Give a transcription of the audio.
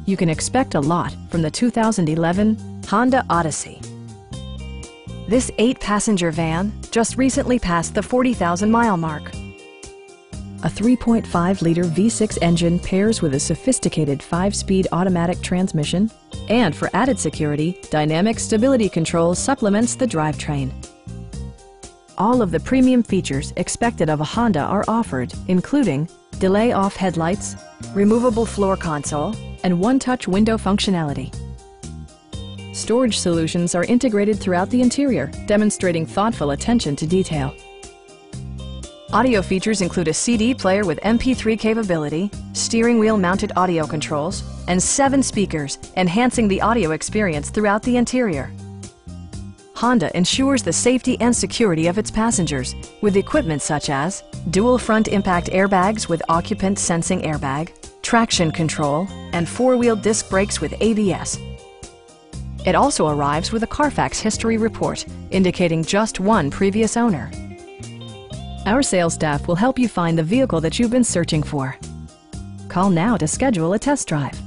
You can expect a lot from the 2011 Honda Odyssey. This 8-passenger van just recently passed the 40,000-mile mark. A 3.5-liter V6 engine pairs with a sophisticated 5-speed automatic transmission, and for added security, dynamic stability control supplements the drivetrain. All of the premium features expected of a Honda are offered, including delay-off headlights, removable floor console, and one-touch window functionality. Storage solutions are integrated throughout the interior, demonstrating thoughtful attention to detail. Audio features include a CD player with MP3 capability, steering wheel mounted audio controls, and 7 speakers, enhancing the audio experience throughout the interior. Honda ensures the safety and security of its passengers with equipment such as dual front impact airbags with occupant sensing airbag, traction control, and 4-wheel disc brakes with ABS. It also arrives with a Carfax history report, indicating just one previous owner. Our sales staff will help you find the vehicle that you've been searching for. Call now to schedule a test drive.